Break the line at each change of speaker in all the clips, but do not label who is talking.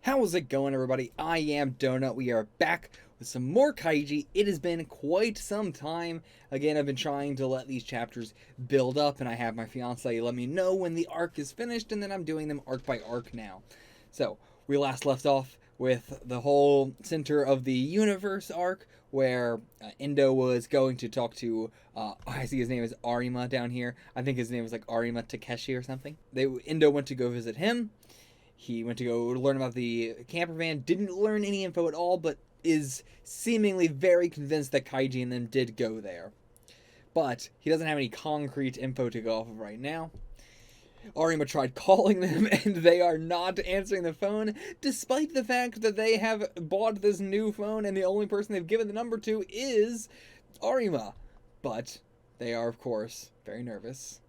How's it going, everybody? I am Donut. We are back with some more Kaiji. It has been quite some time. Again, I've been trying to let these chapters build up, and I have my fiance let me know when the arc is finished, and then I'm doing them arc by arc now. So, we last left off with the whole Center of the Universe arc, where Indo was going to talk to, I see his name is Arima down here. I think his name is like Arima Takeshi or something. Indo went to go visit him. He went to go learn about the camper van, didn't learn any info at all, but is seemingly very convinced that Kaiji and them did go there. But he doesn't have any concrete info to go off of right now. Arima tried calling them, and they are not answering the phone, despite the fact that they have bought this new phone, and the only person they've given the number to is Arima. But they are, of course, very nervous.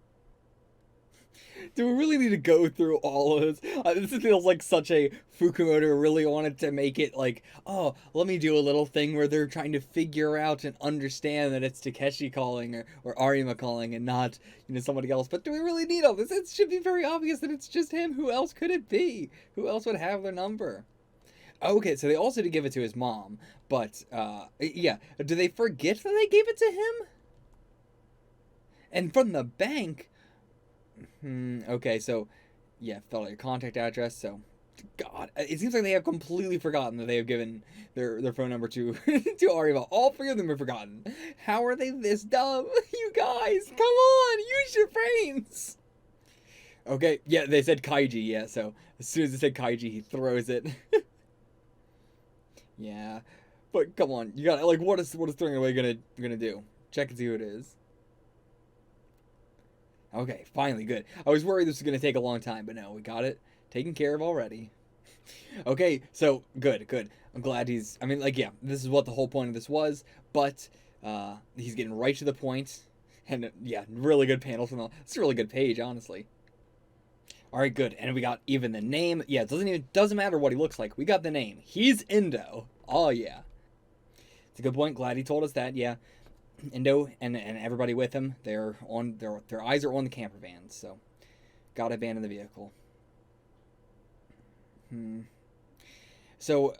Do we really need to go through all of this? This feels like such a Fukumoto really wanted to make it like, oh, let me do a little thing where they're trying to figure out and understand that it's Takeshi calling or Arima calling and not, somebody else. But do we really need all this? It should be very obvious that it's just him. Who else could it be? Who else would have their number? Okay, so they also did give it to his mom, but, yeah. Do they forget that they gave it to him? And from the bank... okay, so, yeah, fill out your contact address, so, God, it seems like they have completely forgotten that they have given their phone number to, to Arima. All three of them have forgotten. How are they this dumb? You guys, come on, use your brains! Okay, yeah, they said Kaiji, yeah, so, as soon as they said Kaiji, he throws it. Yeah, but come on, you gotta, like, what is throwing away gonna do? Check and see who it is. Okay, finally, good. I was worried this was going to take a long time, but no, we got it taken care of already. Okay, so, good. I'm glad he's, yeah, this is what the whole point of this was, but he's getting right to the point, and yeah, really good panels from it's a really good page, honestly. Alright, good, and we got even the name. Yeah, it doesn't matter what he looks like, we got the name. He's Indo. Oh, yeah. It's a good point, glad he told us that, yeah. Indo and everybody with him, their eyes are on the camper vans, so gotta abandon the vehicle. So,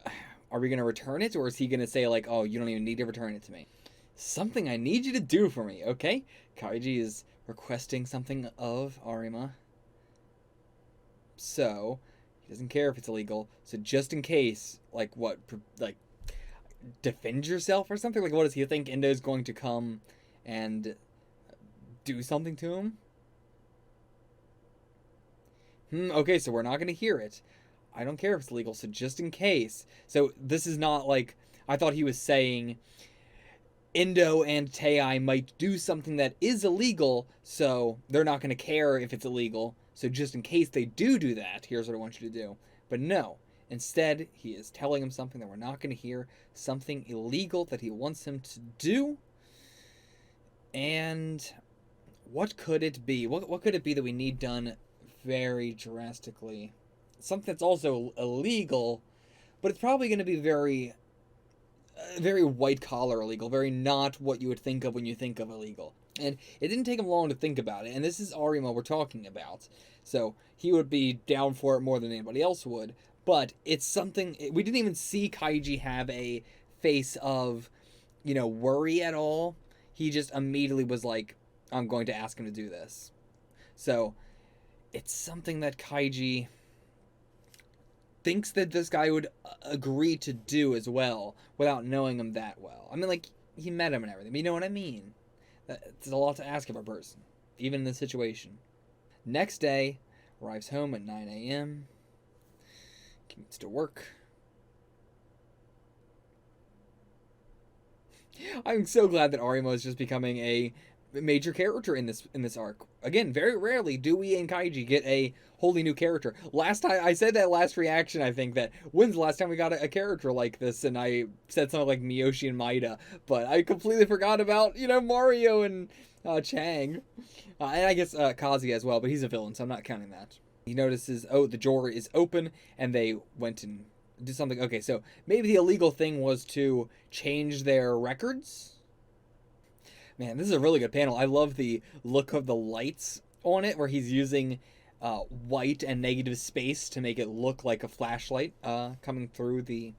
are we gonna return it, or is he gonna say like, oh, you don't even need to return it to me? Something I need you to do for me, okay? Kaiji is requesting something of Arima. So, he doesn't care if it's illegal, so just in case, like what, like, defend yourself or something? Like, what does he think Indo's going to come and do something to him? Okay, so we're not going to hear it. I don't care if it's legal, so just in case. So this is not like, I thought he was saying Indo and Tei might do something that is illegal, so they're not going to care if it's illegal. So just in case they do that, here's what I want you to do. But no. Instead, he is telling him something that we're not going to hear, something illegal that he wants him to do. And what could it be? What could it be that we need done very drastically? Something that's also illegal, but it's probably going to be very, very white-collar illegal, very not what you would think of when you think of illegal. And it didn't take him long to think about it, and this is Arima we're talking about. So he would be down for it more than anybody else would. But it's something, we didn't even see Kaiji have a face of, worry at all. He just immediately was like, I'm going to ask him to do this. So, it's something that Kaiji thinks that this guy would agree to do as well, without knowing him that well. He met him and everything, but you know what I mean? It's a lot to ask of a person, even in this situation. Next day, arrives home at 9 a.m., commutes to work. I'm so glad that Arima is just becoming a major character in this arc. Again, very rarely do we in Kaiji get a wholly new character. Last time I said that last reaction, I think that when's the last time we got a character like this, and I said something like Miyoshi and Maida, but I completely forgot about Mario and Chang, and I guess Kazuya as well, but he's a villain, so I'm not counting that. He notices, oh, the drawer is open, and they went and did something. Okay, so maybe the illegal thing was to change their records? Man, this is a really good panel. I love the look of the lights on it, where he's using white and negative space to make it look like a flashlight coming through the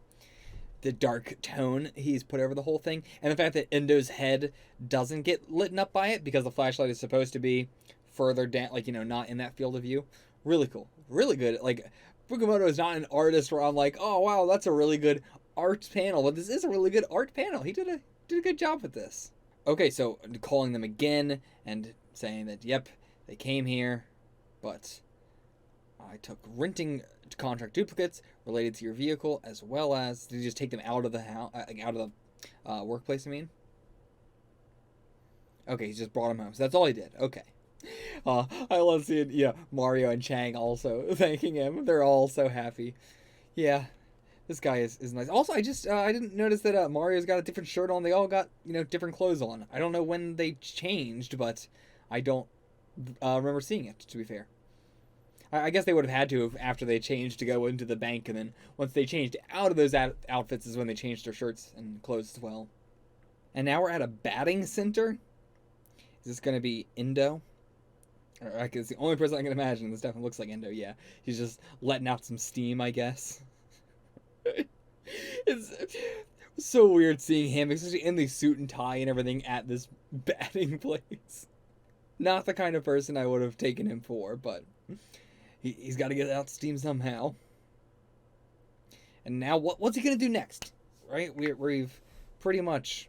dark tone he's put over the whole thing, and the fact that Endo's head doesn't get lit up by it because the flashlight is supposed to be further down, like, not in that field of view. Really cool, really good. Like, Fukumoto is not an artist where I'm like, oh wow, that's a really good art panel, but this is a really good art panel. He did a good job with this. Okay, so calling them again and saying that, yep, they came here, but I took renting contract duplicates related to your vehicle, as well as, did you just take them out of the house, out of the workplace? I mean, okay, he just brought them home, so that's all he did. Okay, I love seeing Mario and Chang also thanking him. They're all so happy. Yeah, this guy is nice. Also, I didn't notice that Mario's got a different shirt on. They all got different clothes on. I don't know when they changed, but I don't remember seeing it, to be fair. I guess they would have had to after they changed to go into the bank, and then once they changed out of those outfits is when they changed their shirts and clothes as well. And now we're at a batting center. Is this going to be Endo? It's the only person I can imagine. This definitely looks like Endo, yeah. He's just letting out some steam, I guess. It's so weird seeing him, especially in the suit and tie and everything, at this batting place. Not the kind of person I would have taken him for, but he's got to get out steam somehow. And now, what's he going to do next? Right? We've pretty much,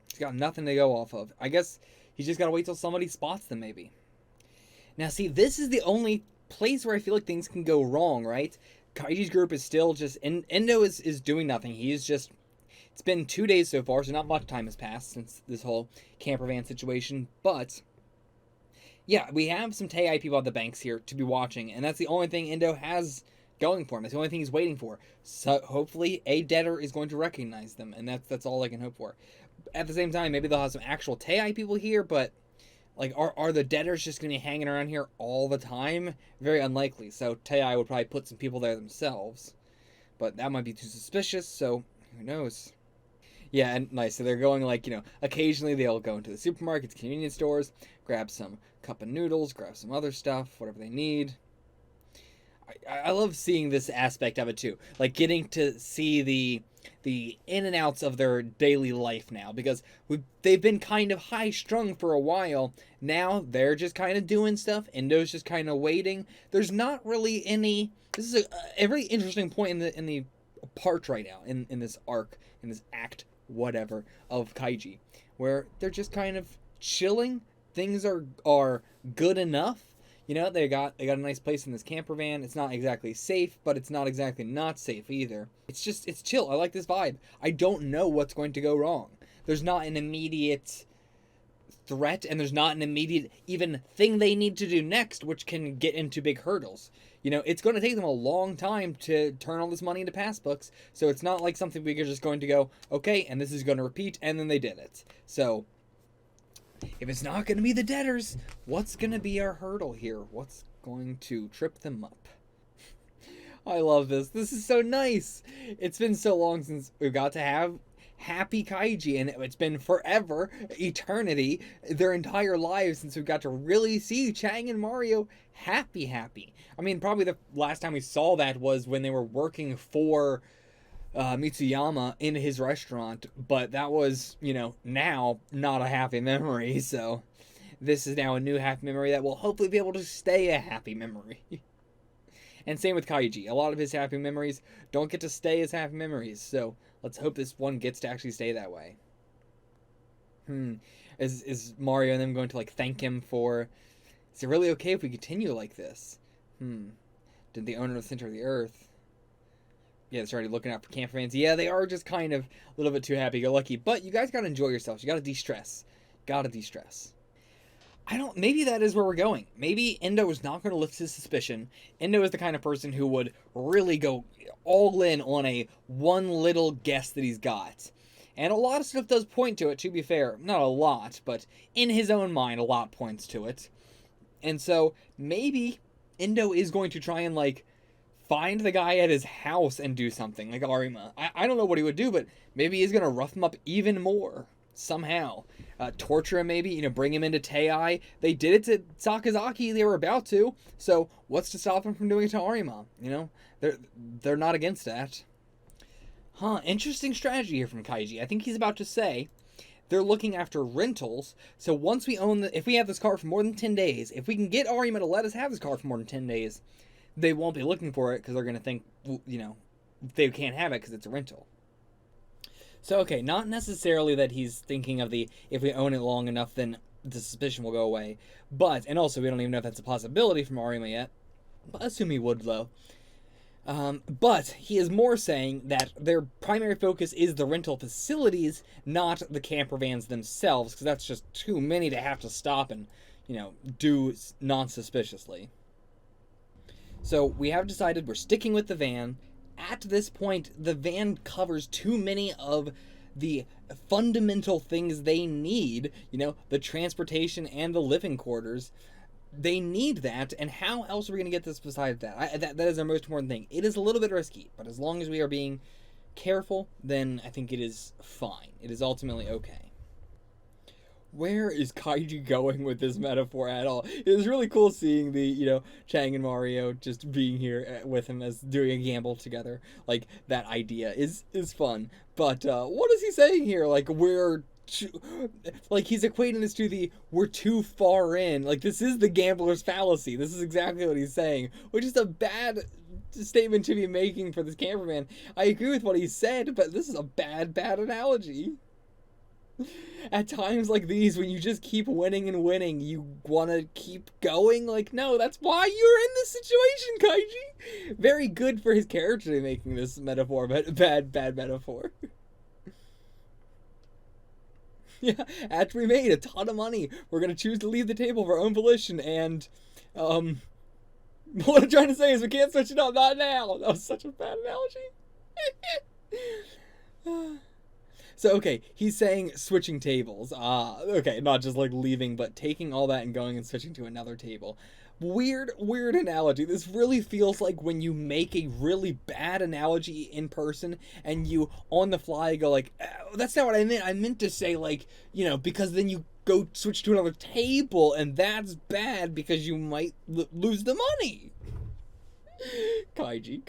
he's got nothing to go off of. I guess he's just got to wait till somebody spots them, maybe. Now, see, this is the only place where I feel like things can go wrong, right? Kaiji's group is still just, Endo is doing nothing. He's just, it's been 2 days so far, so not much time has passed since this whole camper van situation, but yeah, we have some Tei people at the banks here to be watching, and that's the only thing Endo has going for him. That's the only thing he's waiting for. So hopefully a debtor is going to recognize them, and that's all I can hope for. At the same time, maybe they'll have some actual Tei people here, but like, are the debtors just going to be hanging around here all the time? Very unlikely. So Tei would probably put some people there themselves, but that might be too suspicious, so who knows. Yeah, and nice. So they're going, like, occasionally they'll go into the supermarkets, convenience stores, grab some cup of noodles, grab some other stuff, whatever they need. I love seeing this aspect of it too, like getting to see the in and outs of their daily life now, because they've been kind of high strung for a while. Now they're just kind of doing stuff. Endo's just kind of waiting. There's not really any. This is a very interesting point in the part right now in this arc, in this act, whatever, of Kaiji, where they're just kind of chilling. Things are good enough. They got a nice place in this camper van. It's not exactly safe, but it's not exactly not safe either. It's chill. I like this vibe. I don't know what's going to go wrong. There's not an immediate threat, and there's not an immediate even thing they need to do next, which can get into big hurdles. It's going to take them a long time to turn all this money into passbooks, so it's not like something we're just going to go, okay, and this is going to repeat, and then they did it. So if it's not going to be the debtors, what's going to be our hurdle here? What's going to trip them up? I love this. This is so nice. It's been so long since we've got to have happy Kaiji, and it's been forever, eternity, their entire lives since we got to really see Chang and Mario happy. I mean, probably the last time we saw that was when they were working for Mitsuyama in his restaurant, but that was, now not a happy memory, so this is now a new happy memory that will hopefully be able to stay a happy memory. And same with Kaiji. A lot of his happy memories don't get to stay as happy memories, so let's hope this one gets to actually stay that way. Is Mario and them going to, like, thank him for, is it really okay if we continue like this? Did the owner of the center of the earth, yeah, it's already looking out for camper fans. Yeah, they are just kind of a little bit too happy-go-lucky. But you guys got to enjoy yourselves. You got to de-stress. Maybe that is where we're going. Maybe Endo is not going to lift his suspicion. Endo is the kind of person who would really go all in on a one little guess that he's got. And a lot of stuff does point to it, to be fair. Not a lot, but in his own mind, a lot points to it. And so, maybe Endo is going to try and, like, find the guy at his house and do something, like Arima. I don't know what he would do, but maybe he's going to rough him up even more, somehow. torture him maybe, bring him into Tei. They did it to Sakazaki, they were about to, so what's to stop them from doing it to Arima? They're not against that. Interesting strategy here from Kaiji. I think he's about to say they're looking after rentals, so once we if we have this car for more than 10 days, if we can get Arima to let us have this car for more than 10 days, they won't be looking for it because they're going to think, they can't have it because it's a rental. So, okay, not necessarily that he's thinking of if we own it long enough, then the suspicion will go away. But, and also, we don't even know if that's a possibility from Arima yet. But assume he would, though. But he is more saying that their primary focus is the rental facilities, not the camper vans themselves, because that's just too many to have to stop and, do non-suspiciously. So, we have decided we're sticking with the van. At this point, the van covers too many of the fundamental things they need, the transportation and the living quarters. They need that, and how else are we going to get this besides that? That is our most important thing. It is a little bit risky, but as long as we are being careful, then I think it is fine. It is ultimately okay. Where is Kaiji going with this metaphor at all? It was really cool seeing the, Chang and Mario just being here with him as doing a gamble together. Like, that idea is fun. But, what is he saying here? Like, he's equating this to we're too far in. Like, this is the gambler's fallacy. This is exactly what he's saying. Which is a bad statement to be making for this cameraman. I agree with what he said, but this is a bad analogy. At times like these, when you just keep winning and winning, you want to keep going? Like, no, that's why you're in this situation, Kaiji! Very good for his character to be making this metaphor, but bad metaphor. Yeah, after we made a ton of money, we're going to choose to leave the table of our own volition, and, what I'm trying to say is we can't switch it up, not now! That was such a bad analogy. So, okay, he's saying switching tables. Okay, not just, leaving, but taking all that and going and switching to another table. Weird analogy. This really feels like when you make a really bad analogy in person and you, on the fly, go oh, that's not what I meant. I meant to say, because then you go switch to another table, and that's bad because you might lose the money. Kaiji.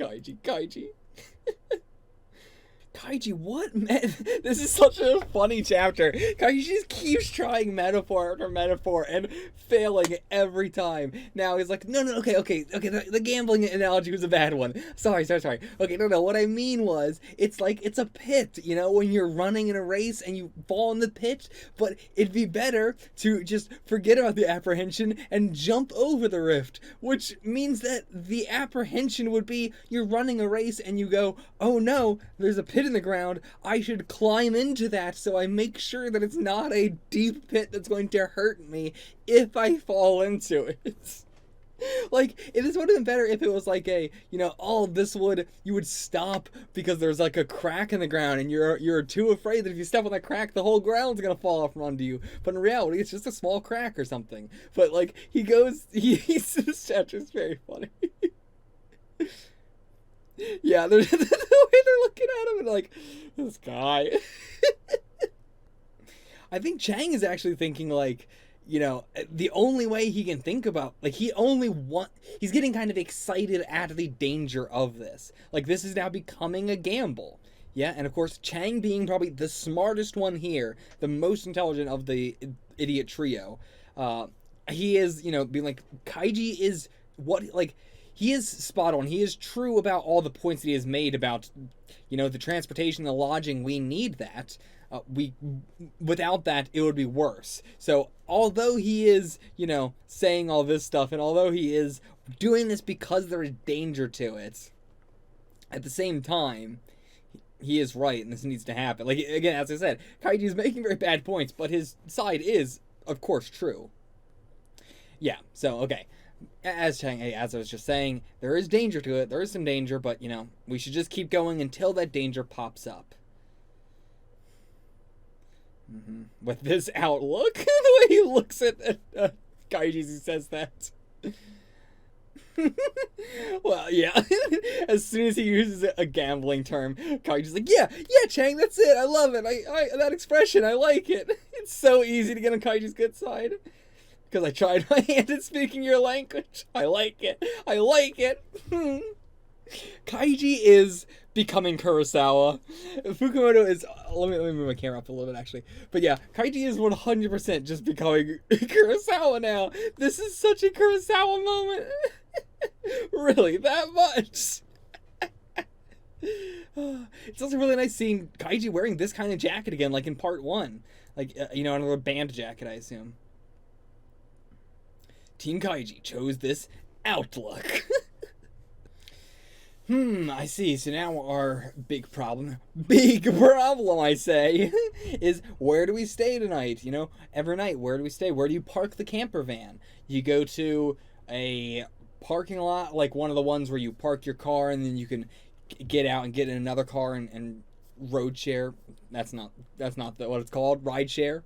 Kaiji, what? This is such a funny chapter. Kaiji just keeps trying metaphor after metaphor and failing every time. Now he's like, no, okay, the gambling analogy was a bad one. Sorry. Okay, no, what I mean was, it's a pit, when you're running in a race and you fall in the pit, but it'd be better to just forget about the apprehension and jump over the rift, which means that the apprehension would be you're running a race and you go, oh no, there's a pit in the ground, I should climb into that so I make sure that it's not a deep pit that's going to hurt me if I fall into it. This would have been better if it was you would stop because there's a crack in the ground and you're too afraid that if you step on that crack, the whole ground's gonna fall off from under you. But in reality, it's just a small crack or something. But this chapter's very funny. Yeah, the way they're looking at him and this guy. I think Chang is actually thinking the only way he can think about, he's getting kind of excited at the danger of this. This is now becoming a gamble. Yeah, and of course, Chang being probably the smartest one here, the most intelligent of the idiot trio, he is, being Kaiji is he is spot on. He is true about all the points that he has made about, the transportation, the lodging. We need that. Without that, it would be worse. So, although he is, saying all this stuff, and although he is doing this because there is danger to it, at the same time, he is right, and this needs to happen. Again, as I said, Kaiji is making very bad points, but his side is, of course, true. Yeah, so, okay. As I was just saying, there is danger to it. There is some danger, but, we should just keep going until that danger pops up. With this outlook, the way he looks at Kaiji as he says that. Well, yeah. As soon as he uses a gambling term, Kaiji's like, yeah, Chang, that's it. I love it. I that expression, I like it. It's so easy to get on Kaiji's good side. Because I tried my hand at speaking your language. I like it. I like it. Kaiji is becoming Kurosawa. Fukumoto is... Let me move my camera up a little bit, actually. But yeah, Kaiji is 100% just becoming Kurosawa now. This is such a Kurosawa moment. Really, that much. It's also really nice seeing Kaiji wearing this kind of jacket again, like in part 1. Like, another band jacket, I assume. Team Kaiji chose this outlook. I see. So now our big problem, I say, is where do we stay tonight? Every night, where do we stay? Where do you park the camper van? You go to a parking lot, like one of the ones where you park your car and then you can get out and get in another car and road share. That's not what it's called, ride share.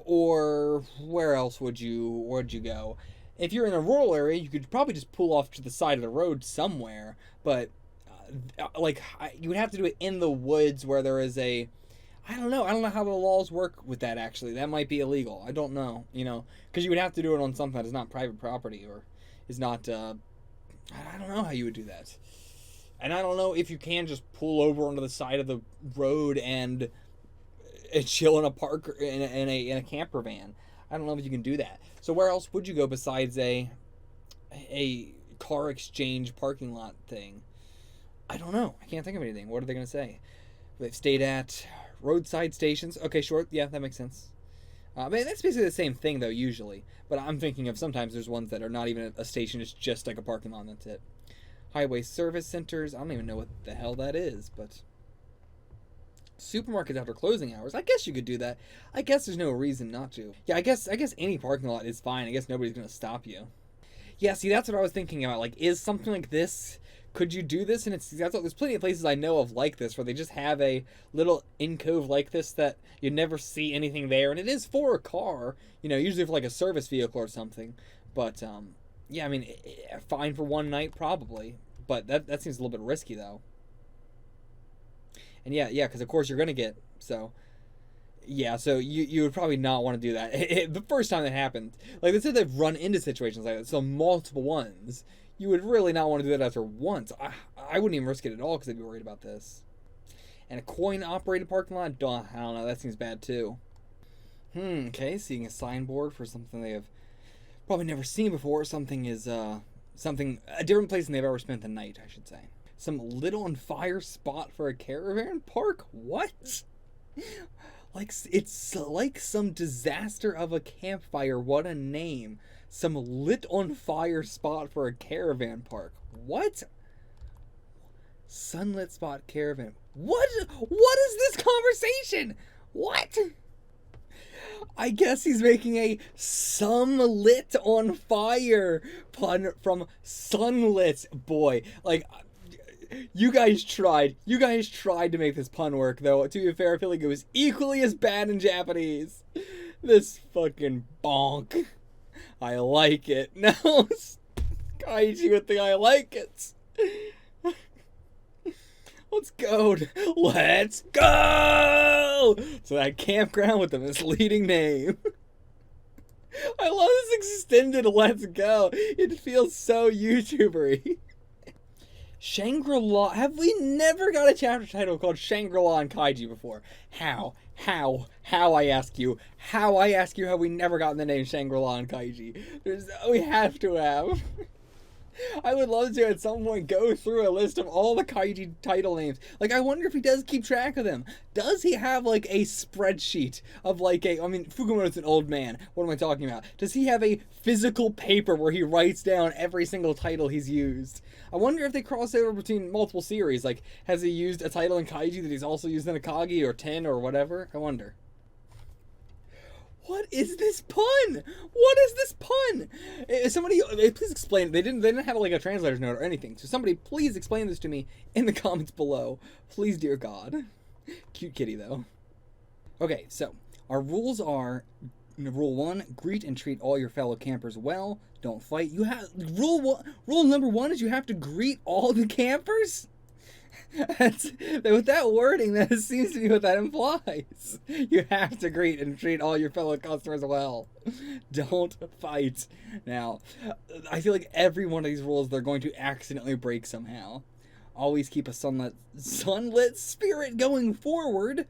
Or where else would you go? If you're in a rural area, you could probably just pull off to the side of the road somewhere, but you would have to do it in the woods where there is a... I don't know how the laws work with that, actually. That might be illegal. I don't know, because you would have to do it on something that is not private property or is not... I don't know how you would do that. And I don't know if you can just pull over onto the side of the road and chill in a park in a camper van. I don't know if you can do that. So where else would you go besides a car exchange parking lot thing? I don't know. I can't think of anything. What are they going to say? They've stayed at roadside stations. Okay, sure. Yeah, that makes sense. That's basically the same thing, though, usually. But I'm thinking of sometimes there's ones that are not even a station. It's just like a parking lot and that's it. Highway service centers. I don't even know what the hell that is, but... Supermarkets after closing hours. I guess you could do that. I guess there's no reason not to. Yeah, I guess any parking lot is fine. I guess nobody's going to stop you. Yeah, see, that's what I was thinking about. Like, is something like this... Could you do this? And there's plenty of places I know of like this where they just have a little alcove like this that you never see anything there. And it is for a car, usually for like a service vehicle or something. But, yeah, I mean, fine for one night probably. But that seems a little bit risky, though. And yeah, because of course you're going to get, so... Yeah, so you would probably not want to do that. The first time that happened, like they said they've run into situations like that, so multiple ones. You would really not want to do that after once. I wouldn't even risk it at all because I'd be worried about this. And a coin-operated parking lot? I don't know, that seems bad too. Okay, seeing a signboard for something they have probably never seen before. Something is, a different place than they've ever spent the night, I should say. Some lit on fire spot for a caravan park? What? It's like some disaster of a campfire. What a name. Some lit on fire spot for a caravan park. What? Sunlit spot caravan. What is this conversation? What? I guess he's making a some lit on fire pun from sunlit. Boy, like... You guys tried to make this pun work, though. To be fair, I feel like it was equally as bad in Japanese. This fucking bonk. I like it. No, Kaiji with the I like it. Let's go. Let's go to that campground with the misleading name. I love this extended let's go. It feels so YouTuber-y. Shangri-La. Have we never got a chapter title called Shangri-La and Kaiji before? How I ask you have we never gotten the name Shangri-La and Kaiji? We have to have. I would love to at some point go through a list of all the Kaiji title names. Like, I wonder if he does keep track of them. Does he have, like, a spreadsheet of, like, I mean, Fukumoto's an old man. What am I talking about? Does he have a physical paper where he writes down every single title he's used? I wonder if they cross over between multiple series. Like, has he used a title in Kaiji that he's also used in Akagi or Ten or whatever? I wonder. What is this pun? What is this pun? Somebody, please explain. They didn't have like a translator's note or anything. So somebody, please explain this to me in the comments below. Please, dear God. Cute kitty though. Okay, so our rules are: Rule 1, greet and treat all your fellow campers well. Don't fight. You have rule number 1 is you have to greet all the campers? With that wording, that seems to be what that implies. You have to greet and treat all your fellow customers well. Don't fight. Now, I feel like every one of these rules they're going to accidentally break somehow. Always keep a sunlit spirit going forward.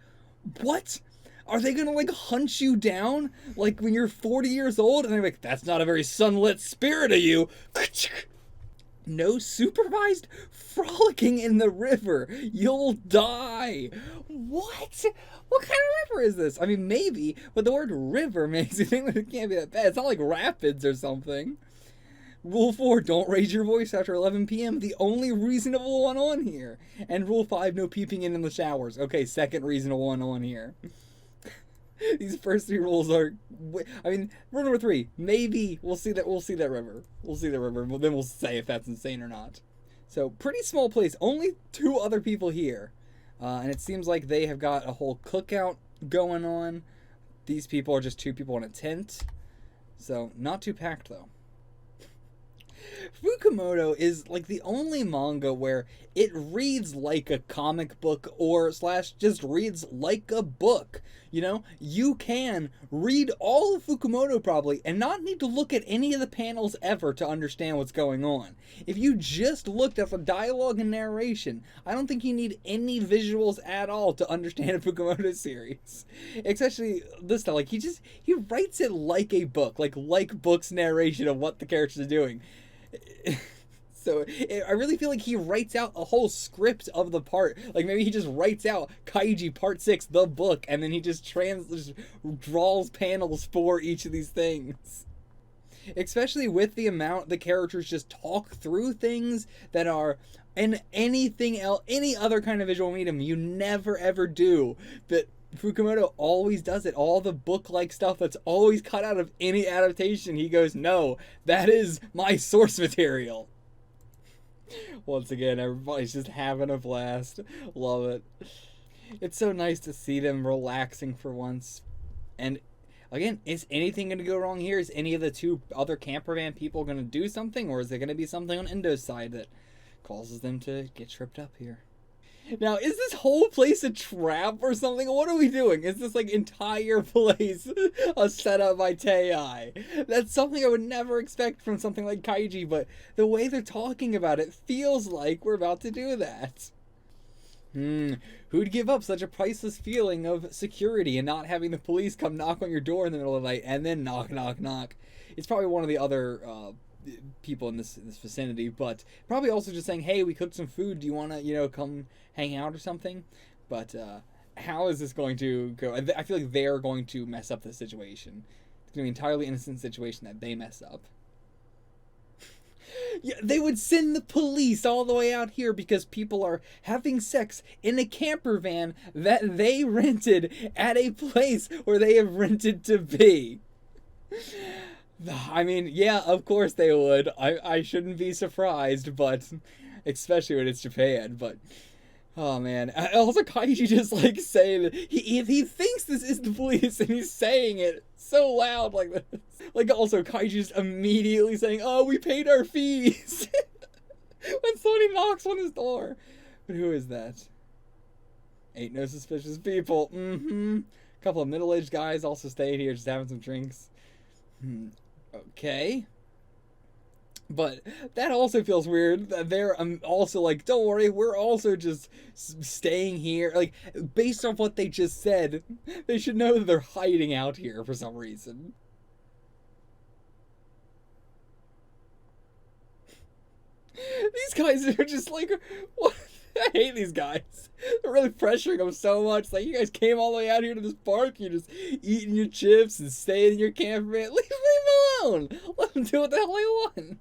What? Are they gonna like hunt you down like when you're 40 years old? And they're like, that's not a very sunlit spirit of you. No supervised frolicking in the river. You'll die. What? What kind of river is this? I mean, maybe, but the word river makes you think that it can't be that bad. It's not like rapids or something. Rule 4, don't raise your voice after 11 p.m. The only reasonable one on here. And Rule 5, no peeping in the showers. Okay, second reasonable one on here. These first 3 rules are, I mean, rule number 3, maybe we'll see that river. We'll see the river, then we'll say if that's insane or not. So, pretty small place, only 2 other people here. And it seems like they have got a whole cookout going on. These people are just 2 people in a tent. So, not too packed though. Fukumoto is like the only manga where it reads like a comic book or / just reads like a book. You know, you can read all of Fukumoto probably and not need to look at any of the panels ever to understand what's going on. If you just looked at the dialogue and narration, I don't think you need any visuals at all to understand a Fukumoto series. Especially this stuff, like he writes it like a book, like book's narration of what the characters are doing. So I really feel like he writes out a whole script of the part. Like maybe he just writes out Kaiji Part 6, the book, and then he just draws panels for each of these things. Especially with the amount the characters just talk through things that are in anything else, any other kind of visual medium you never ever do. But Fukumoto always does it. All the book-like stuff that's always cut out of any adaptation, he goes, no, that is my source material. Once again, everybody's just having a blast. Love it. It's so nice to see them relaxing for once. And again, is anything going to go wrong here? Is any of the 2 other camper van people going to do something? Or is there going to be something on Endo's side that causes them to get tripped up here? Now, is this whole place a trap or something? What are we doing? Is this like entire place a setup by Tei? That's something I would never expect from something like Kaiji, but the way they're talking about it feels like we're about to do that. Who'd give up such a priceless feeling of security and not having the police come knock on your door in the middle of the night and then knock, knock, knock? It's probably one of the other people in this vicinity, but probably also just saying, hey, we cooked some food, do you want to come hang out or something? But how is this going to go? I feel like they're going to mess up the situation. It's going to be an entirely innocent situation that they mess up. Yeah, they would send the police all the way out here because people are having sex in a camper van that they rented at a place where they have rented to be. I mean, yeah, of course they would. I shouldn't be surprised, but especially when it's Japan. But oh man, also Kaiji just like saying that he thinks this is the police and he's saying it so loud like this. Like also Kaiji just immediately saying, "Oh, we paid our fees." When somebody knocks on his door. But who is that? Ain't no suspicious people. Couple of middle-aged guys also stayed here just having some drinks. Okay. But that also feels weird. They're also like, don't worry, we're also just staying here. Like, based on what they just said, they should know that they're hiding out here for some reason. These guys are just like, what? I hate these guys. They're really pressuring them so much. Like, you guys came all the way out here to this park. You're just eating your chips and staying in your camper van. Leave them alone. Let them do what the hell they want.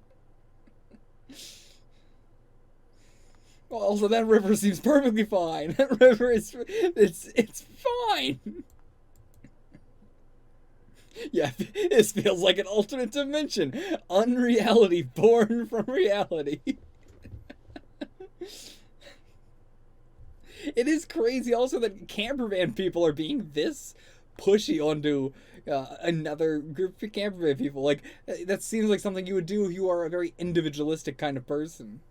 Well, also, that river seems perfectly fine. That river is, it's fine. Yeah, this feels like an alternate dimension. Unreality born from reality. It is crazy also that camper van people are being this pushy onto another group of camper people. Like, that seems like something you would do if you are a very individualistic kind of person.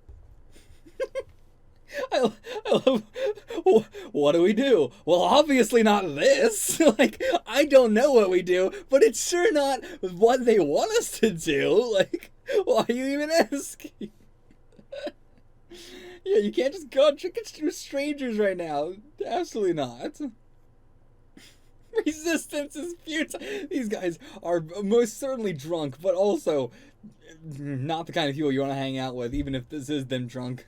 I love. What do we do? Well, obviously not this. Like, I don't know what we do, but it's sure not what they want us to do. Like, why are you even asking? Yeah, you can't just go drinking with strangers right now. Absolutely not. Resistance is futile. These guys are most certainly drunk, but also not the kind of people you want to hang out with, even if this is them drunk.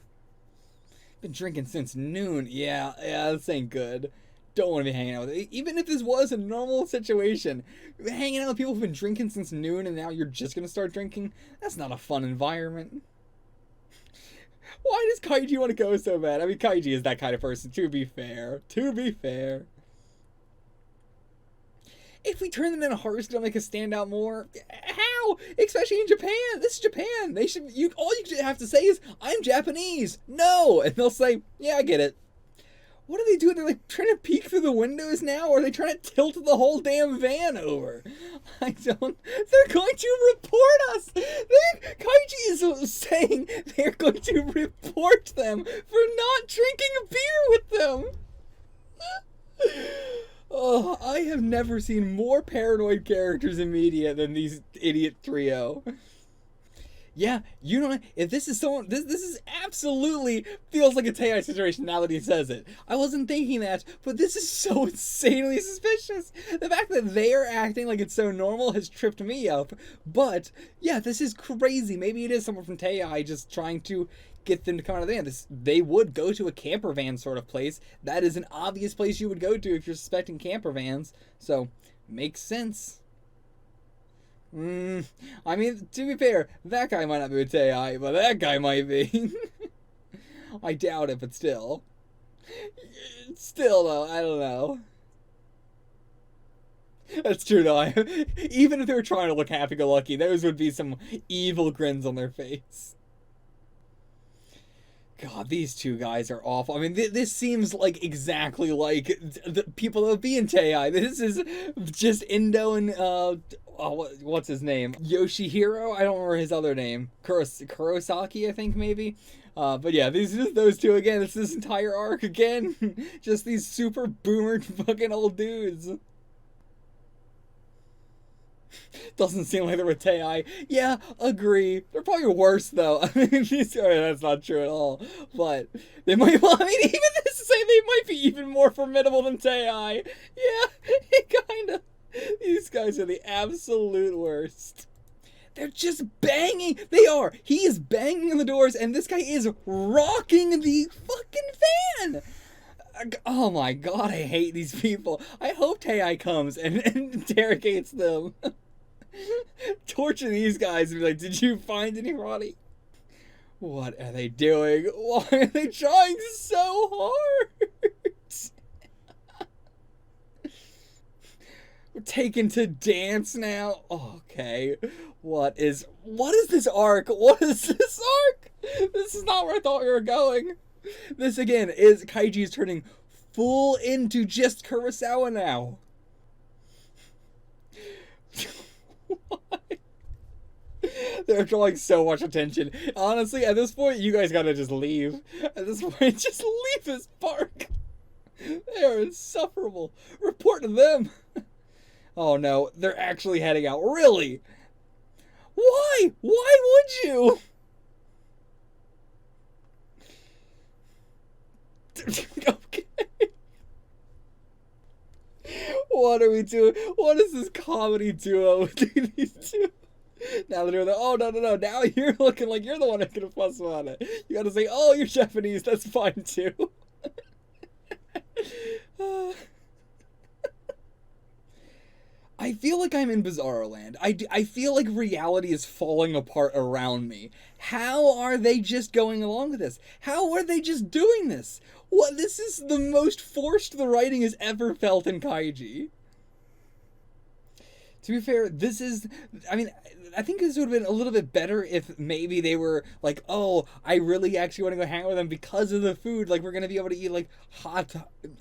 Been drinking since noon. Yeah, this ain't good. Don't want to be hanging out with it. Even if this was a normal situation, hanging out with people who've been drinking since noon and now you're just gonna start drinking, that's not a fun environment. Why does Kaiji want to go so bad? I mean, Kaiji is that kind of person, to be fair. To be fair. If we turn them into horrors, it'll make us stand out more. How? Especially in Japan. This is Japan. They should. All you have to say is, "I'm Japanese." No, and they'll say, "Yeah, I get it." What are they doing? They're like trying to peek through the windows now, or are they trying to tilt the whole damn van over? I don't. They're going to report us. Kaiji is saying they're going to report them for not drinking a beer with them. Oh, I have never seen more paranoid characters in media than these idiot trio. Yeah, you know, if this is someone, this is absolutely feels like a Tei situation now that he says it. I wasn't thinking that, but this is so insanely suspicious. The fact that they're acting like it's so normal has tripped me up. But yeah, this is crazy. Maybe it is someone from Tei just trying to get them to come out of the van. They would go to a camper van sort of place. That is an obvious place you would go to if you're suspecting camper vans. So, makes sense. I mean, to be fair, that guy might not be with Tei, but that guy might be. I doubt it, but still. Still, though, I don't know. That's true, though. Even if they were trying to look happy-go-lucky, those would be some evil grins on their face. God, these two guys are awful. I mean, this seems like exactly like the people that would be in Tei. This is just Indo and, what's his name? Yoshihiro? I don't remember his other name. Kurosaki, I think, maybe? But yeah, those two again. It's this entire arc again. Just these super boomer fucking old dudes. Doesn't seem like they're with Tei. Yeah, agree. They're probably worse, though. I mean, that's not true at all. But they might, well, I mean, even this to say they might be even more formidable than Tei. Yeah, kind of. These guys are the absolute worst. They're just banging. They are. He is banging on the doors, and this guy is rocking the fucking van. Oh my god, I hate these people. I hope Tei comes and interrogates them. Torture these guys and be like, did you find anybody? What are they doing? Why are they trying so hard? We're taken to dance now? Okay. What is this arc? What is this arc? This is not where I thought we were going. This again is Kaiji is turning full into just Kurosawa now. Why? They're drawing so much attention. Honestly, at this point, you guys gotta just leave. At this point, just leave this park. They are insufferable. Report to them. Oh no, they're actually heading out. Really? Why? Why would you? Okay. What are we doing? What is this comedy duo between these two? Now they're like, oh, no. Now you're looking like you're the one that's gonna fuss about it. You gotta say, oh, you're Japanese. That's fine, too. I feel like I'm in Bizarro Land. I feel like reality is falling apart around me. How are they just going along with this? How are they just doing this? What? This is the most forced the writing has ever felt in Kaiji. To be fair, this is, I mean, I think this would have been a little bit better if maybe they were like, oh, I really actually want to go hang out with them because of the food. Like, we're going to be able to eat, like, hot,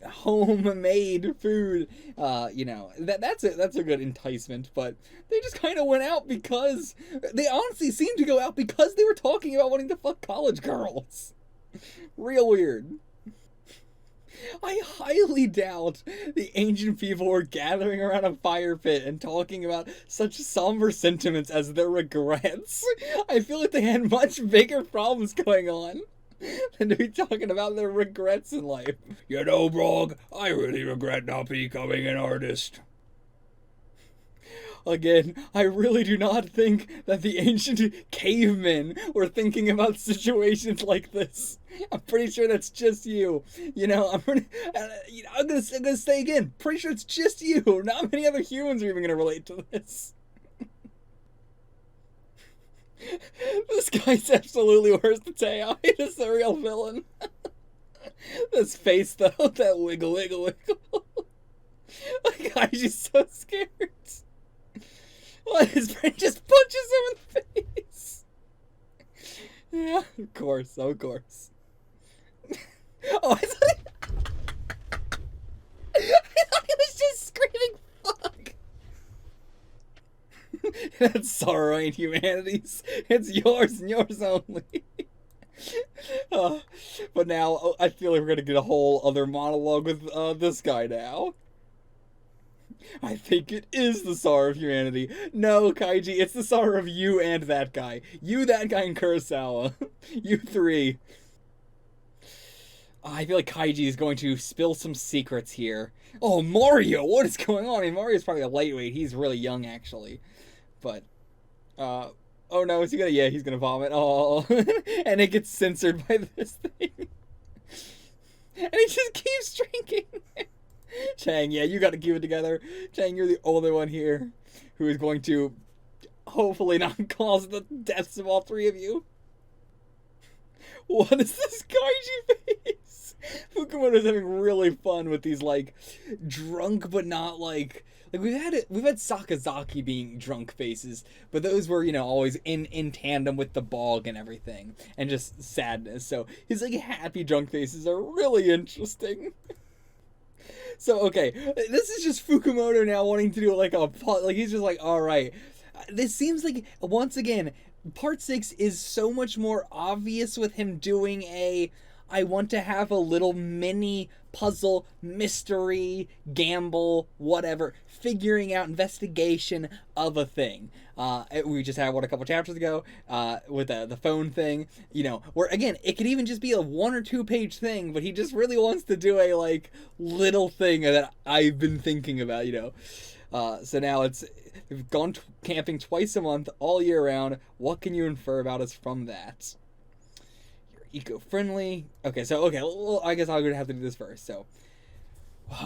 homemade food. You know, that's a good enticement. But they just kind of went out because, they honestly seemed to go out because they were talking about wanting to fuck college girls. Real weird. I highly doubt the ancient people were gathering around a fire pit and talking about such somber sentiments as their regrets. I feel like they had much bigger problems going on than to be talking about their regrets in life. You know, Brog, I really regret not becoming an artist. Again, I really do not think that the ancient cavemen were thinking about situations like this. I'm pretty sure that's just you. You know, I'm gonna say again, pretty sure it's just you. Not many other humans are even gonna relate to this. This guy's absolutely worse than Teo. He's the real villain. This face, though, that wiggle. The guy's just so scared. What? His friend just punches him in the face. Yeah, of course. Oh, I thought he was just screaming, fuck. That sorrow ain't humanity's. It's yours and yours only. But now, I feel like we're going to get a whole other monologue with this guy now. I think it is the sorrow of humanity. No, Kaiji, it's the sorrow of you and that guy. You, that guy, and Kurosawa. You three. I feel like Kaiji is going to spill some secrets here. Oh, Mario! What is going on? I mean, Mario's probably a lightweight. He's really young, actually. But, oh no, is he gonna, yeah, he's gonna vomit. Oh, and it gets censored by this thing. And he just keeps drinking. Chang, yeah, you gotta keep it together. Chang, you're the only one here who is going to hopefully not cause the deaths of all three of you. What is this Kaiji face? Fukumoto's having really fun with these, like, drunk but not, like we've had Sakazaki being drunk faces, but those were, you know, always in tandem with the bog and everything, and just sadness. So his, like, happy drunk faces are really interesting. So, okay, this is just Fukumoto now wanting to do, like, he's just like, alright. This seems like, once again, Part 6 is so much more obvious with him doing I want to have a little mini puzzle, mystery, gamble, whatever, figuring out investigation of a thing. We just had, a couple chapters ago, with the phone thing, you know, where, again, it could even just be a 1 or 2 page thing, but he just really wants to do a, like, little thing that I've been thinking about, you know. So now we've gone camping twice a month, all year round. What can you infer about us from that? You're eco-friendly. Okay, well, I guess I'm going to have to do this first. So,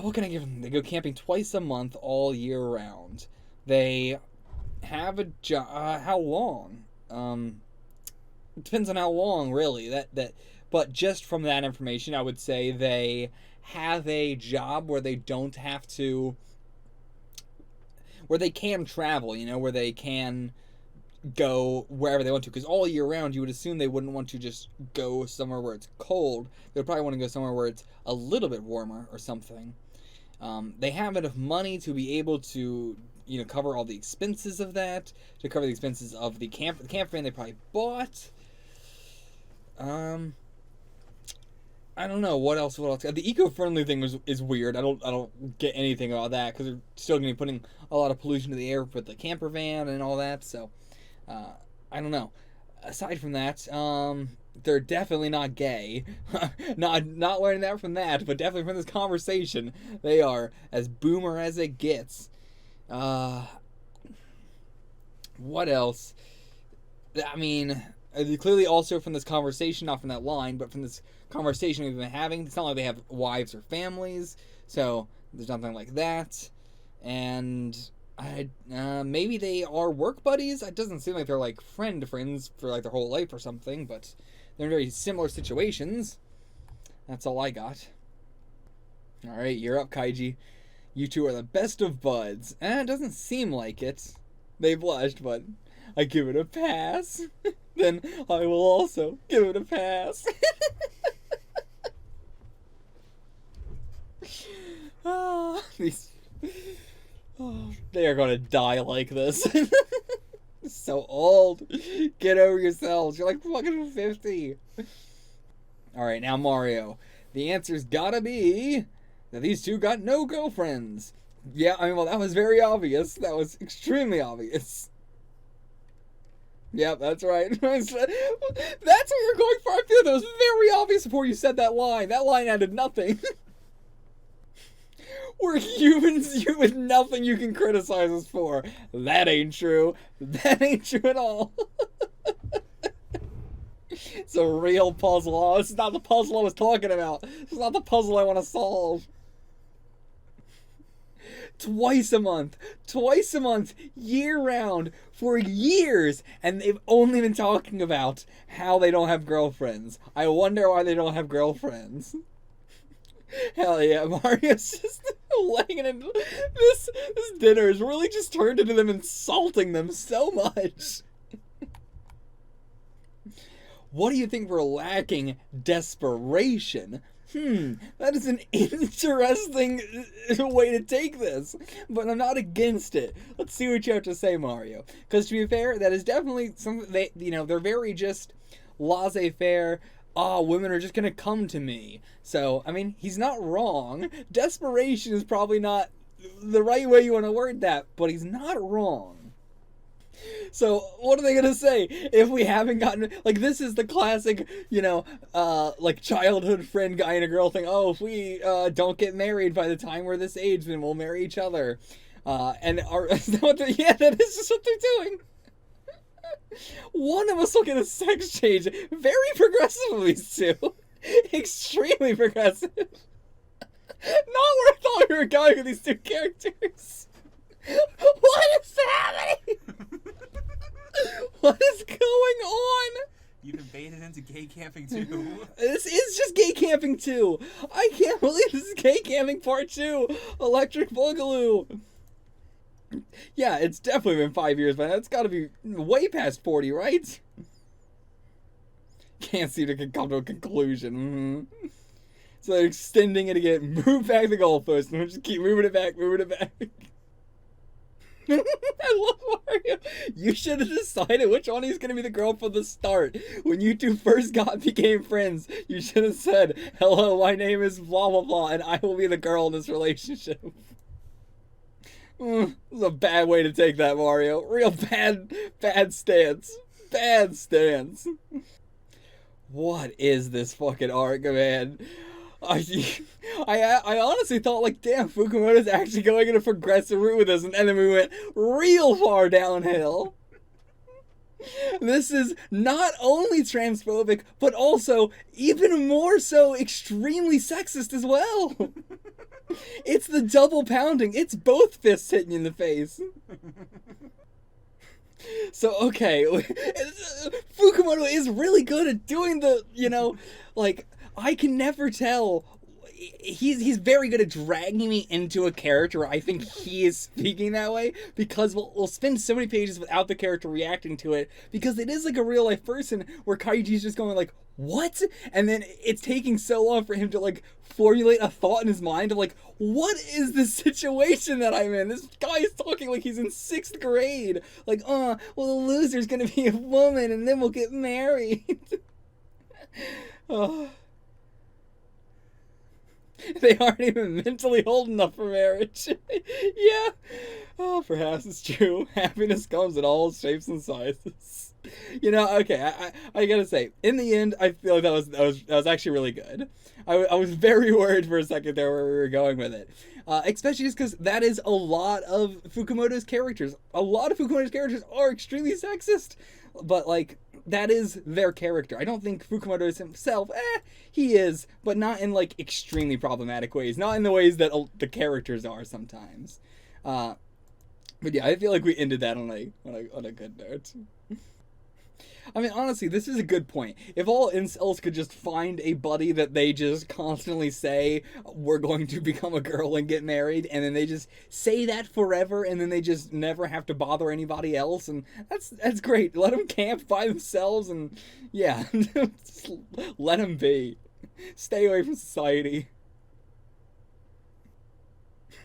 what can I give them? They go camping twice a month, all year round. They have a job. How long? It depends on how long, really. But just from that information, I would say they have a job where they don't have to, where they can travel, you know, where they can go wherever they want to, because all year round you would assume they wouldn't want to just go somewhere where it's cold. They would probably want to go somewhere where it's a little bit warmer or something. They have enough money to be able to, you know, cover all the expenses of that, to cover the expenses of the camper van they probably bought. I don't know what else. The eco-friendly thing is weird. I don't get anything about that, because they're still going to be putting a lot of pollution to the air with the camper van and all that. So, I don't know. Aside from that, they're definitely not gay. not learning that from that, but definitely from this conversation, they are as boomer as it gets. What else? I mean, clearly also from this conversation, not from that line, but from this conversation we've been having, it's not like they have wives or families, so there's nothing like that. And maybe they are work buddies. It doesn't seem like they're like friends for like their whole life or something, but they're in very similar situations. That's all I got. Alright, you're up, Kaiji. You two are the best of buds. It doesn't seem like it. They blushed, but I give it a pass. Then I will also give it a pass. They are gonna die like this. So old. Get over yourselves. You're like fucking 50. Alright, now Mario. The answer's gotta be that these two got no girlfriends. Yeah, I mean, well, that was very obvious. That was extremely obvious. Yep, that's right. That's what you're going for. I feel that was very obvious before you said that line. That line added nothing. We're humans with nothing you can criticize us for. That ain't true. That ain't true at all. It's a real puzzle. Oh, this is not the puzzle I was talking about. This is not the puzzle I want to solve. Twice a month, year-round, for years, and they've only been talking about how they don't have girlfriends. I wonder why they don't have girlfriends. Hell yeah, Mario's just laying it in. This dinner has really just turned into them insulting them so much. What do you think we're lacking? Desperation. That is an interesting way to take this, but I'm not against it. Let's see what you have to say, Mario. Because to be fair, that is definitely something they're very just laissez-faire. Women are just gonna come to me. So, I mean, he's not wrong. Desperation is probably not the right way you want to word that, but he's not wrong. So, what are they gonna say if we haven't gotten, like, this is the classic, like, childhood friend guy and a girl thing. Oh, if we don't get married by the time we're this age, then we'll marry each other. Yeah, that is just what they're doing. One of us will get a sex change. Very progressive of these two. Extremely progressive. Not where I thought we were going with these two characters. What is happening? What is going on?
You can bait it into gay camping too.
This is just gay camping 2. I can't believe this is gay camping part 2. Electric Boogaloo. Yeah, it's definitely been 5 years, but it's got to be way past 40, right? Can't seem to come to a conclusion. So they're extending it again. Move back the goalpost, and we'll just keep moving it back. I love Mario. You should have decided which one he's going to be the girl from the start. When you two first became friends, you should have said, hello, my name is blah, blah, blah, and I will be the girl in this relationship. This is a bad way to take that, Mario. Real bad stance. Bad stance. What is this fucking arc, man? I honestly thought, like, damn, Fukumoto's actually going in a progressive route with this, and then we went real far downhill. This is not only transphobic, but also, even more so, extremely sexist as well. It's the double pounding. It's both fists hitting you in the face. So, okay, Fukumoto is really good at doing the, like, I can never tell. He's very good at dragging me into a character where I think he is speaking that way, because we'll spend so many pages without the character reacting to it, because it is like a real life person where Kaiji's just going like, what? And then it's taking so long for him to like formulate a thought in his mind of like, what is this situation that I'm in? This guy is talking like he's in 6th grade. Like, well, the loser's gonna be a woman and then we'll get married. Oh. They aren't even mentally old enough for marriage. Yeah. Oh, perhaps it's true. Happiness comes in all shapes and sizes. Okay, I gotta say, in the end, I feel like that was actually really good. I was very worried for a second there where we were going with it. Especially just because that is a lot of Fukumoto's characters. A lot of Fukumoto's characters are extremely sexist. But, like, that is their character. I don't think Fukumoto is himself. He is, but not in, like, extremely problematic ways. Not in the ways that the characters are sometimes. But yeah, I feel like we ended that on a good note. I mean, honestly, this is a good point. If all incels could just find a buddy that they just constantly say, we're going to become a girl and get married, and then they just say that forever, and then they just never have to bother anybody else, and that's great. Let them camp by themselves, and yeah, just let them be. Stay away from society.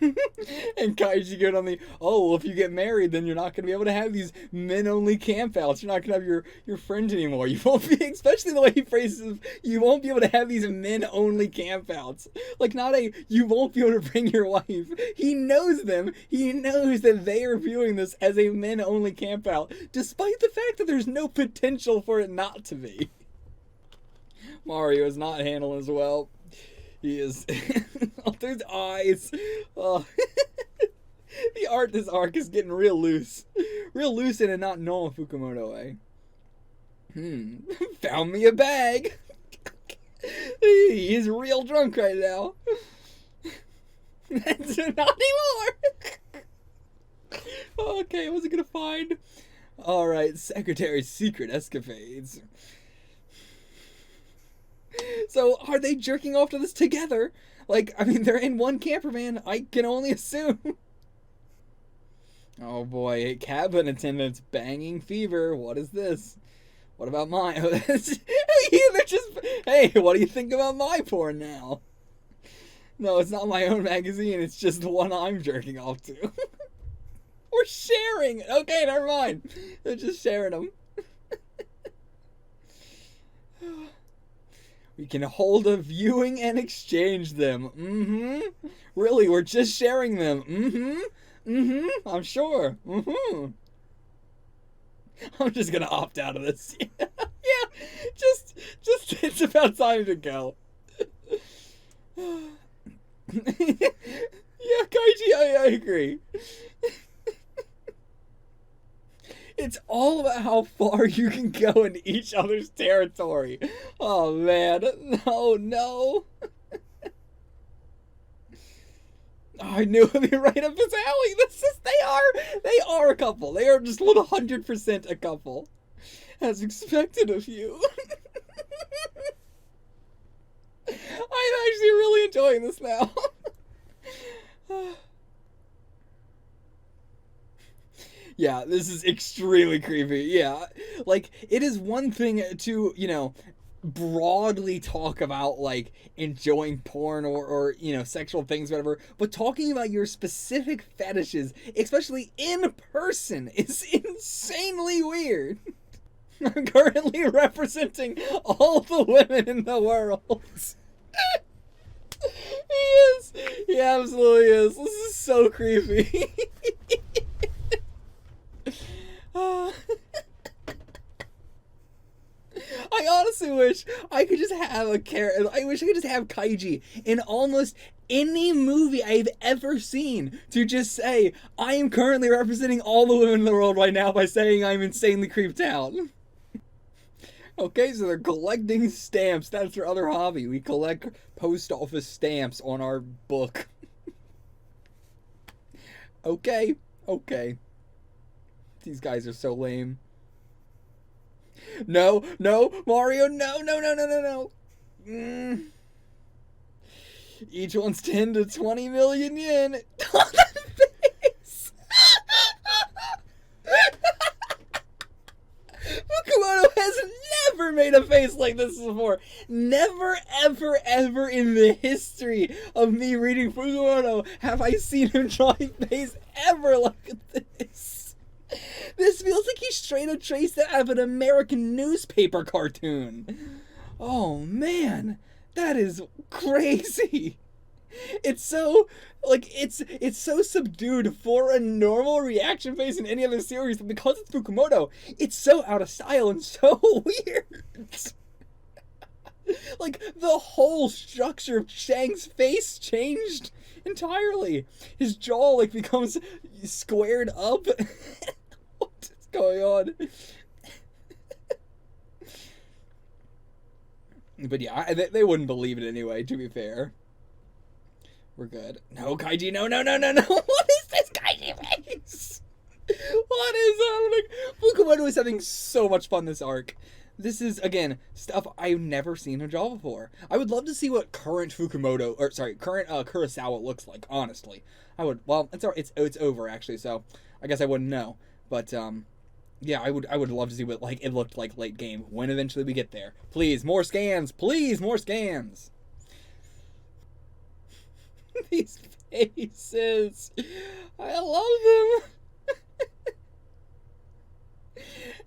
And Kaiji going on the, oh, well, if you get married, then you're not going to be able to have these men-only campouts. You're not going to have your friends anymore. You won't be, especially the way he phrases it, you won't be able to have these men-only campouts. Like, not a, you won't be able to bring your wife. He knows them. He knows that they are viewing this as a men-only campout, despite the fact that there's no potential for it not to be. Mario is not handling as well. He is. Oh, there's eyes. Oh. The art this arc is getting real loose. Real loose in a not normal Fukumoto way. Found me a bag. He's real drunk right now. That's not anymore. Okay, what's he gonna find? Alright, Secretary's secret escapades. So, are they jerking off to this together? Like, I mean, they're in one camper van. I can only assume. Oh boy, cabin attendants banging fever. What is this? What about my? Oh, they're just. Hey, what do you think about my porn now? No, it's not my own magazine. It's just the one I'm jerking off to. We're sharing. Okay, never mind. They're just sharing them. We can hold a viewing and exchange them. Really, we're just sharing them. I'm sure. I'm just gonna opt out of this. Yeah, just, it's about time to go. Yeah, Kaiji, I agree. It's all about how far you can go in each other's territory. Oh man, no. I knew it'd be right up his alley. They are a couple. They are just 100% a couple, as expected of you. I'm actually really enjoying this now. Yeah, this is extremely creepy. Yeah, like, it is one thing to, you know, broadly talk about, like, enjoying porn or you know, sexual things, whatever, but talking about your specific fetishes, especially in person, is insanely weird. I'm currently representing all the women in the world. He is. He absolutely is. This is so creepy. I honestly wish I could just have I wish I could just have Kaiji in almost any movie I've ever seen to just say, I am currently representing all the women in the world right now by saying I'm insanely creeped out. Okay, so they're collecting stamps. That's their other hobby. We collect post office stamps on our book. Okay. These guys are so lame. No, Mario, no. Each one's 10 to 20 million yen. On the face. Fukumoto has never made a face like this before. Never, ever in the history of me reading Fukumoto have I seen him draw a face ever like this. This feels like he straight up traced it out of an American newspaper cartoon. Oh man, that is crazy. It's so, like, it's so subdued for a normal reaction face in any other series, but because it's Fukumoto, it's so out of style and so weird. Like, the whole structure of Shang's face changed entirely. His jaw, like, becomes squared up. What is going on? But yeah, they wouldn't believe it anyway, to be fair. We're good. No, Kaiji, no. What is this Kaiji face? What is happening? Fukumoto is having so much fun this arc. This is, again, stuff I've never seen him draw before. I would love to see what current Kurosawa looks like, honestly. I would, well, it's over, actually, so I guess I wouldn't know. But, yeah, I would love to see what, like, it looked like late game, when eventually we get there. Please, more scans! Please, more scans! These faces! I love them!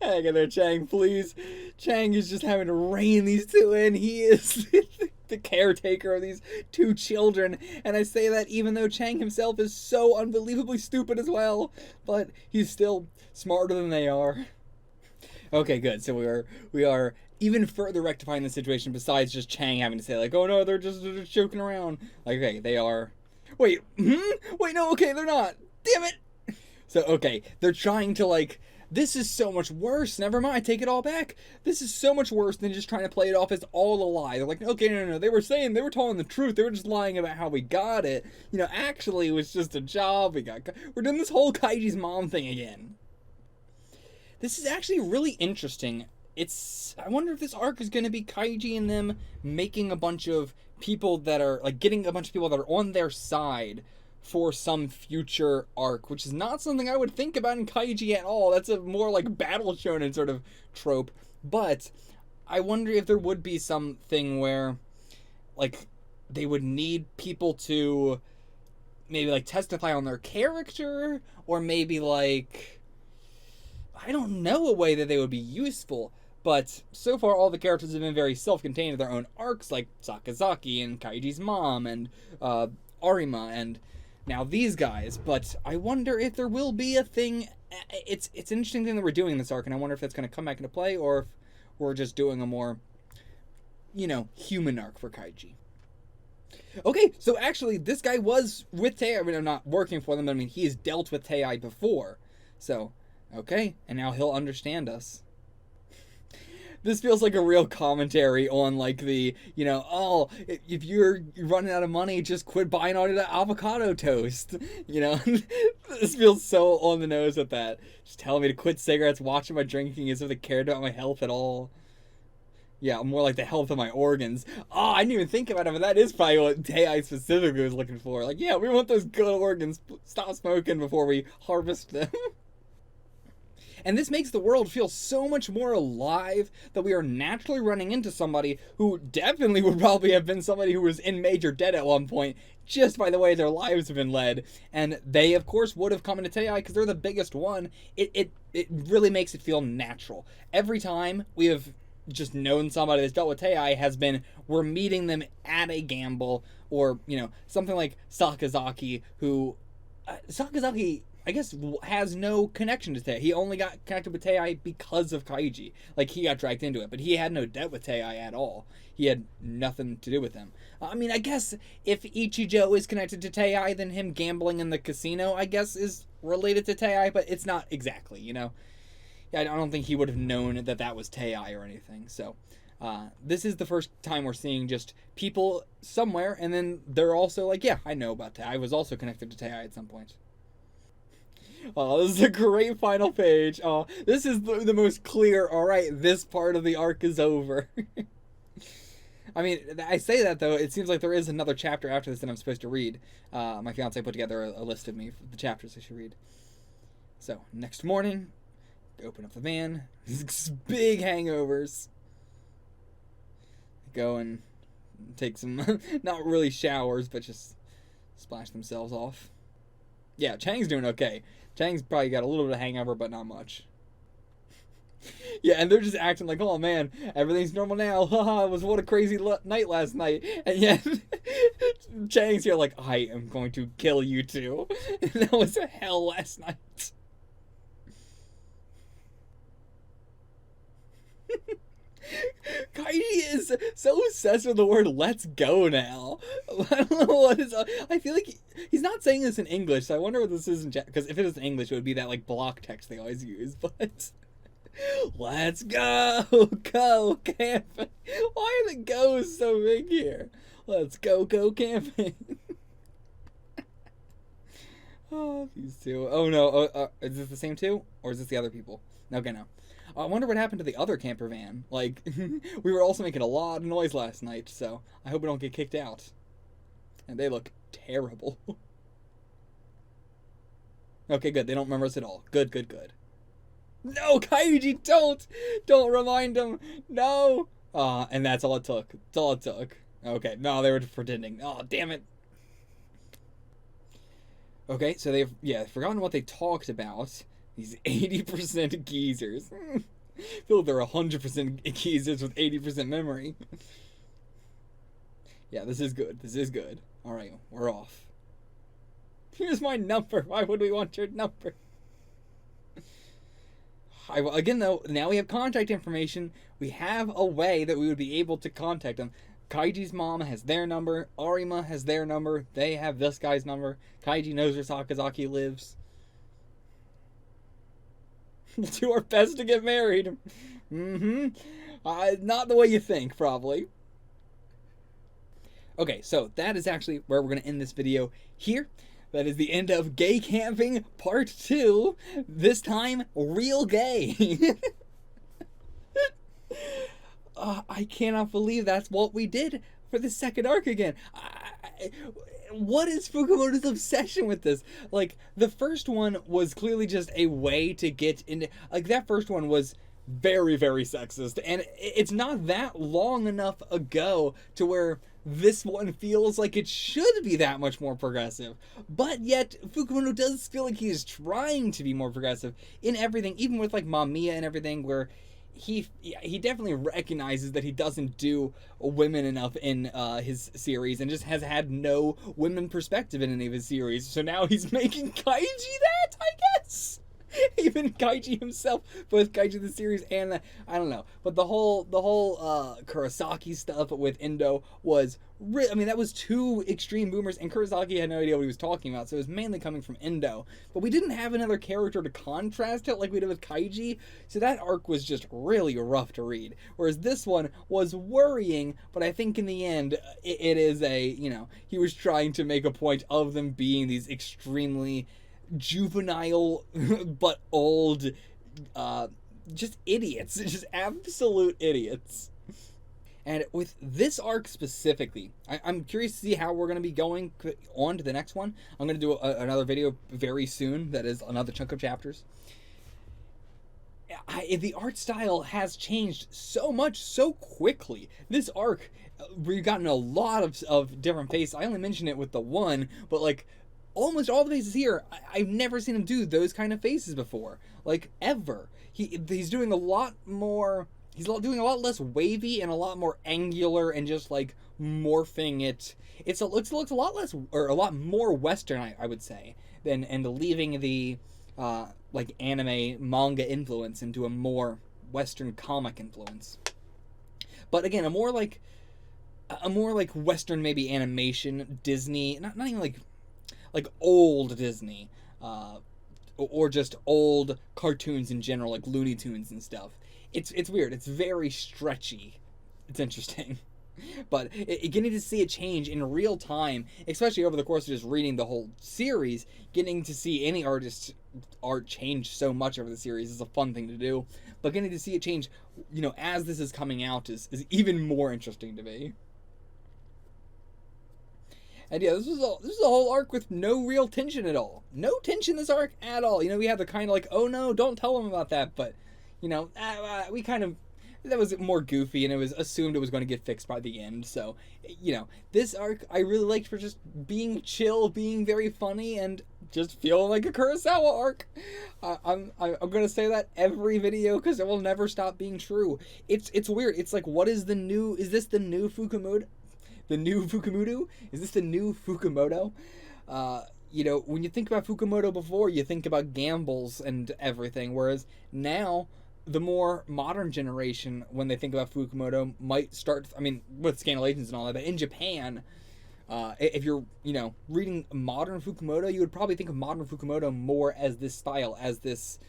Hang in there, Chang, please. Chang is just having to rein these two in. He is the caretaker of these two children. And I say that even though Chang himself is so unbelievably stupid as well. But he's still smarter than they are. Okay, good. So we are even further rectifying the situation besides just Chang having to say, like, oh no, they're just joking around. Like, okay, they are... Wait, Wait, no, okay, they're not. Damn it! So, okay, they're trying to, like... This is so much worse. Never mind, take it all back. This is so much worse than just trying to play it off as all a lie. They're like, okay, no. They were telling the truth. They were just lying about how we got it. You know, actually, it was just a job. We're doing this whole Kaiji's mom thing again. This is actually really interesting. I wonder if this arc is going to be Kaiji and them making a bunch of people that are, like, getting a bunch of people that are on their side for some future arc, which is not something I would think about in Kaiji at all. That's a more like battle shonen sort of trope. But I wonder if there would be something where, like, they would need people to maybe, like, testify on their character, or maybe, like, I don't know, a way that they would be useful. But so far, all the characters have been very self-contained in their own arcs, like Sakazaki and Kaiji's mom and Arima and now these guys. But I wonder if there will be a thing. It's an interesting thing that we're doing in this arc, and I wonder if that's going to come back into play, or if we're just doing a more, you know, human arc for Kaiji. Okay, so actually, this guy was with Tei. I mean, I'm not working for them, but I mean, he's dealt with Tei before. So, okay, and now he'll understand us. This feels like a real commentary on, like, the, you know, oh, if you're running out of money, just quit buying all that avocado toast. You know, this feels so on the nose with that. Just telling me to quit cigarettes, watching my drinking as if they cared about my health at all. Yeah, more like the health of my organs. Oh, I didn't even think about it, but that is probably what Tei specifically was looking for. Like, yeah, we want those good organs. Stop smoking before we harvest them. And this makes the world feel so much more alive that we are naturally running into somebody who definitely would probably have been somebody who was in major debt at one point, just by the way their lives have been led. And they, of course, would have come into Tei because they're the biggest one. It really makes it feel natural. Every time we have just known somebody that's dealt with Tei has been, we're meeting them at a gamble, or, you know, something like Sakazaki, who... Sakazaki... I guess has no connection to Tei. He only got connected with Tei because of Kaiji. Like, he got dragged into it, but he had no debt with Tei at all. He had nothing to do with him. I mean, I guess if Ichijo is connected to Tei, then him gambling in the casino, I guess, is related to Tei, but it's not exactly, you know? I don't think he would have known that that was Tei or anything, so... this is the first time we're seeing just people somewhere, and then they're also like, yeah, I know about Tei. I was also connected to Tei at some point. Oh, this is a great final page. Oh, this is the most clear, alright, this part of the arc is over. I mean, I say that, though, it seems like there is another chapter after this that I'm supposed to read. My fiance put together a list of me for the chapters I should read. So, next morning, open up the van, big hangovers. Go and take some, not really showers, but just splash themselves off. Yeah, Chang's doing okay. Chang's probably got a little bit of hangover, but not much. Yeah, and they're just acting like, oh man, everything's normal now. Haha, it was what a crazy night last night. And yet, Chang's here like, I am going to kill you two. And that was a hell last night. Kaiji is so obsessed with the word "let's go" now. I don't know what is. I feel like he's not saying this in English, so I wonder what this is in Japanese. Because if it is in English, it would be that like block text they always use. But let's go, go camping. Why are the goes so big here? Let's go camping. Oh, these two. Oh no. Is this the same two? Or is this the other people? Okay, no. I wonder what happened to the other camper van. Like, we were also making a lot of noise last night, so I hope we don't get kicked out. And they look terrible. Okay, good. They don't remember us at all. Good, good, good. No, Kaiji, don't! Don't remind them! No! And that's all it took. That's all it took. Okay, no, they were pretending. Oh, damn it. Okay, so they've forgotten what they talked about. These 80% geezers. I feel like they're 100% geezers with 80% memory. Yeah, this is good. This is good. Alright, we're off. Here's my number. Why would we want your number? Again, though, now we have contact information. We have a way that we would be able to contact them. Kaiji's mom has their number. Arima has their number. They have this guy's number. Kaiji knows where Sakazaki lives. We'll do our best to get married. Not the way you think, probably. Okay, so that is actually where we're going to end this video here. That is the end of Gay Camping Part 2. This time, real gay. I cannot believe that's what we did for the second arc again. What is Fukumoto's obsession with this? Like, the first one was clearly just a way to get into... Like, that first one was very, very sexist. And it's not that long enough ago to where this one feels like it should be that much more progressive. But yet, Fukumoto does feel like he is trying to be more progressive in everything, even with, like, Mamiya and everything, where... He definitely recognizes that he doesn't do women enough in his series and just has had no women perspective in any of his series. So now he's making Kaiji that, I guess. Even Kaiji himself, both Kaiji the series and I don't know, but the whole Kurosaki stuff with Endo was I mean, that was two extreme boomers, and Kurosaki had no idea what he was talking about, so it was mainly coming from Endo. But we didn't have another character to contrast it like we did with Kaiji, so that arc was just really rough to read. Whereas this one was worrying, but I think in the end, it is he was trying to make a point of them being these extremely juvenile but old just idiots, just absolute idiots. And with this arc specifically, I'm curious to see how we're going to be going on to the next one. I'm going to do another video very soon that is another chunk of chapters. The art style has changed so much so quickly. This arc, we've gotten a lot of different faces. I only mentioned it with the one, but like almost all the faces here, I've never seen him do those kind of faces before, like ever. He's doing a lot more. He's doing a lot less wavy and a lot more angular and just like morphing it. It looks a lot less or a lot more Western, I would say, and leaving the like anime manga influence into a more Western comic influence. But again, a more like Western maybe animation, Disney, not even like old Disney, or just old cartoons in general, like Looney Tunes and stuff. It's weird. It's very stretchy. It's interesting. But getting to see a change in real time, especially over the course of just reading the whole series, getting to see any artist's art change so much over the series is a fun thing to do. But getting to see it change, as this is coming out is even more interesting to me. And yeah, this was a whole arc with no real tension at all. No tension this arc at all. We had the kind of like, oh no, don't tell them about that. But, we kind of, that was more goofy, and it was assumed it was going to get fixed by the end. So, this arc I really liked for just being chill, being very funny, and just feeling like a Kurosawa arc. I'm gonna say that every video because it will never stop being true. It's weird. It's like, what is this the new Fukumoto? The new Fukumoto? Is this the new Fukumoto? When you think about Fukumoto before, you think about gambles and everything, whereas now, the more modern generation, when they think about Fukumoto, might start, with Scandal Agents and all that, but in Japan, if you're, reading modern Fukumoto, you would probably think of modern Fukumoto more as this style, as this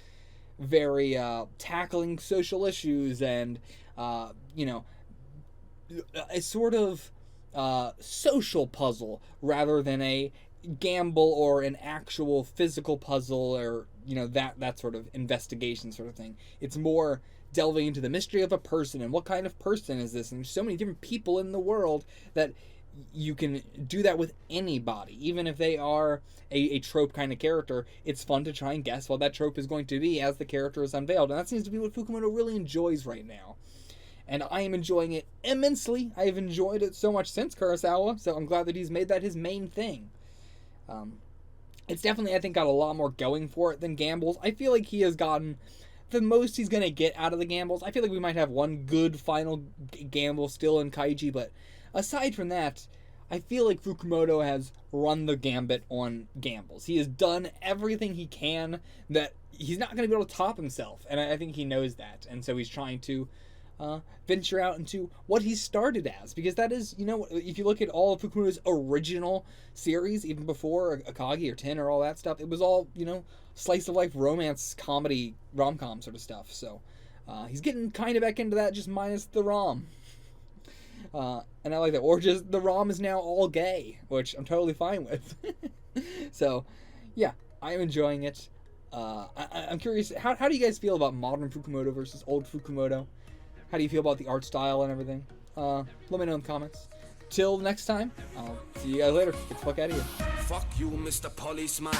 very, tackling social issues and, a sort of, social puzzle rather than a gamble or an actual physical puzzle, or that sort of investigation sort of thing. It's more delving into the mystery of a person and what kind of person is this, and there's so many different people in the world that you can do that with anybody, even if they are a trope kind of character. It's fun to try and guess what that trope is going to be as the character is unveiled, and that seems to be what Fukumoto really enjoys right now. And I am enjoying it immensely. I have enjoyed it so much since Kurosawa, so I'm glad that he's made that his main thing. It's definitely, I think, got a lot more going for it than Gambles. I feel like he has gotten the most he's going to get out of the Gambles. I feel like we might have one good final Gamble still in Kaiji, but aside from that, I feel like Fukumoto has run the gambit on Gambles. He has done everything he can that he's not going to be able to top himself, and I think he knows that, and so he's trying to venture out into what he started as, because that is, if you look at all of Fukumoto's original series, even before Akagi or Ten or all that stuff, it was all, slice of life romance, comedy, rom-com sort of stuff. So he's getting kind of back into that, just minus the rom. And I like that. Or just the rom is now all gay, which I'm totally fine with. So yeah, I'm enjoying it. I'm curious, how do you guys feel about modern Fukumoto versus old Fukumoto? How do you feel about the art style and everything? Let me know in the comments. Till next time, I'll see you guys later. Get the fuck out of here.
Fuck you, Mr. Policeman.